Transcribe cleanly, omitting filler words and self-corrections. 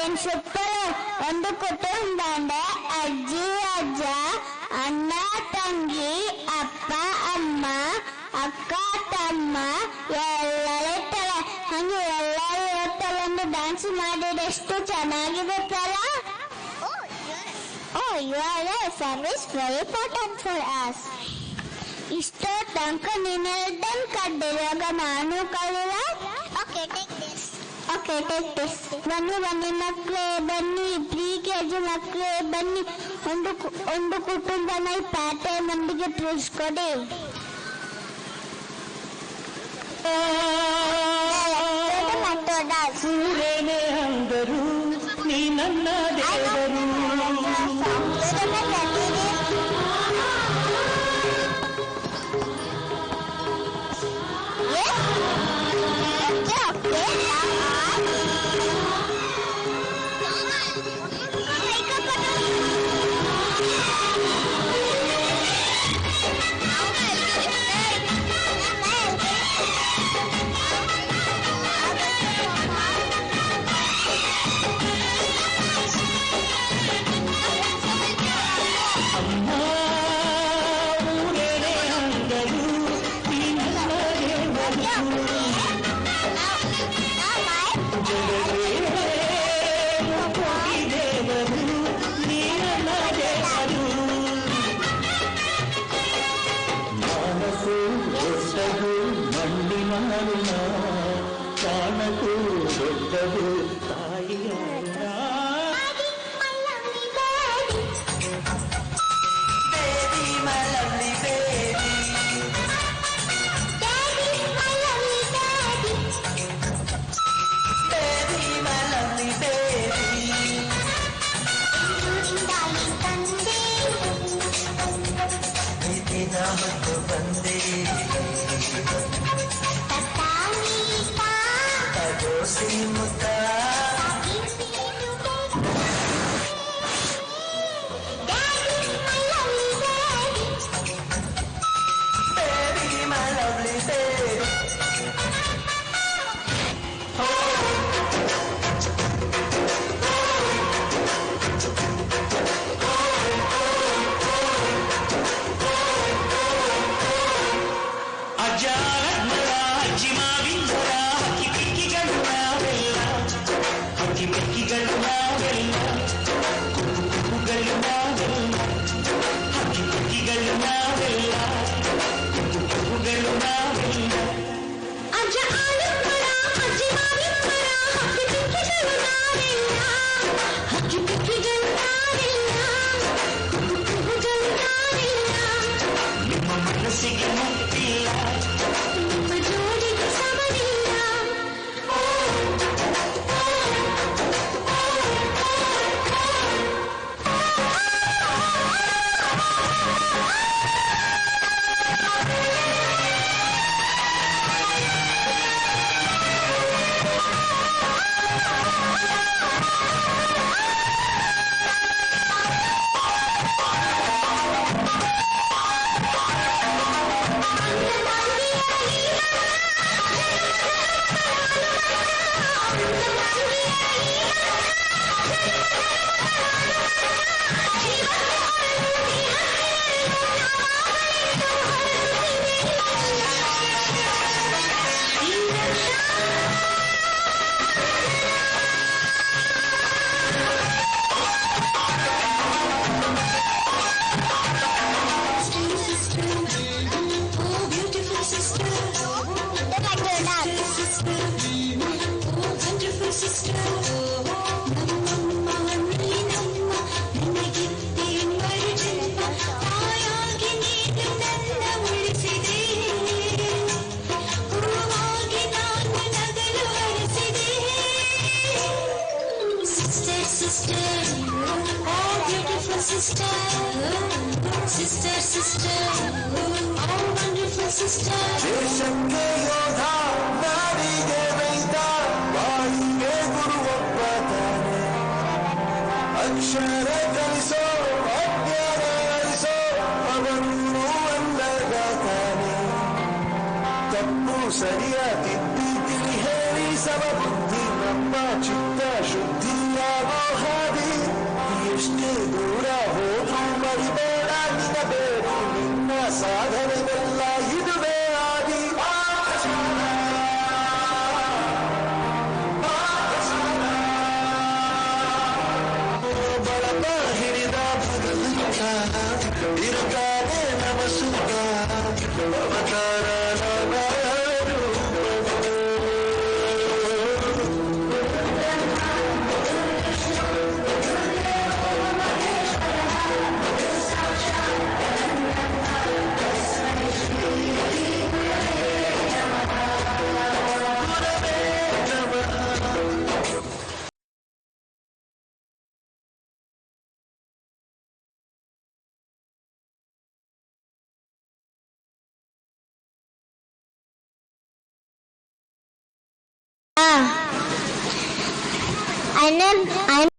ಏನ್ ಸೂಪರ್. ಒಂದು ಕುಟುಂಬ ಅಂದ್ರೆ ಅಜ್ಜಿ ಅಜ್ಜ, ಅಣ್ಣ ತಂಗಿ, ಅಪ್ಪ ಅಮ್ಮ, ಅಕ್ಕ ತಮ್ಮ ಎಲ್ಲರೂ ಇರ್ತಾರೆ. ಹಂಗೆ ಎಲ್ಲರೂ ಇರ್ತಾರೆ. ಒಂದು ಡ್ಯಾನ್ಸ್ ಮಾಡಿದ್ರೆ ಎಷ್ಟು ಚೆನ್ನಾಗಿರುತ್ತಲ್ಲ. Oh, your service very important for us. ಇಷ್ಟೋ ತನಕ ನೀನು ಹೇಳ್ದಂಗೆ ಕಡ್ಡಿರುವಾಗ ನಾನು ಕಲಿಲ್ಲ. Okay, take this. ಬನ್ನಿ ಮಕ್ಕಳೇ, ಬನ್ನಿ ಪ್ರೀಕೆಜಿ ಮಕ್ಕಳೇ, ಬನ್ನಿ. ಒಂದು ಕುಟುಂಬನ ಈ ಪ್ಯಾಟೆ ಮಂದಿಗೆ ತಿಳಿಸ್ಕೊಡಿ. ಸೂರ್ಯನೇ ಅಂದರು ನೀ ನನ್ನ ದೇವರು. ಕಾಣಕು ದೊಡ್ಡದು ತಾಯಿಯ ಹೊತ್ತು ಬಂದೆ ತಗೋಸಿ ಮುತ್ತ ದೇಶಕ್ಕೆ ಯೋಧ ನಾಡಿಗೆ ರೈತ ಬಾಯಿಗೆ ಗುರುವೊಬ್ಬ ತಾನೆ ಅಕ್ಷರ ಕಲಿಸೋ ಅಜ್ಞಾನ ಅಳಿಸೋ ಅವನು ಅಂದಗಾತಾನೆ ತಪ್ಪು ಸರಿಯ ತಿದ್ದಿ ತಿಳಿ ಹೇಳಿ ಸಮಬುದ್ಧಿ ನಮ್ಮ ಚಿತ್ತ ಶುದ್ಧಿಯ ಹಾದಿ ಎಷ್ಟೇ ದೂರ ಹೋದ್ರೂ ಮರಿಬೇಡ ನಿನ್ನ ಬೇಡಿ ನಿನ್ನ ಸಾಧನೆಗೆಲ್ಲ ಇದುವೇ ಆದಿ ಬಳಪ ಹಿಡಿದ ಬದಲುತ್ತ ಇರುತ್ತಾನೆ ನವ ಸುತ್ತ ಅವತಾರ I know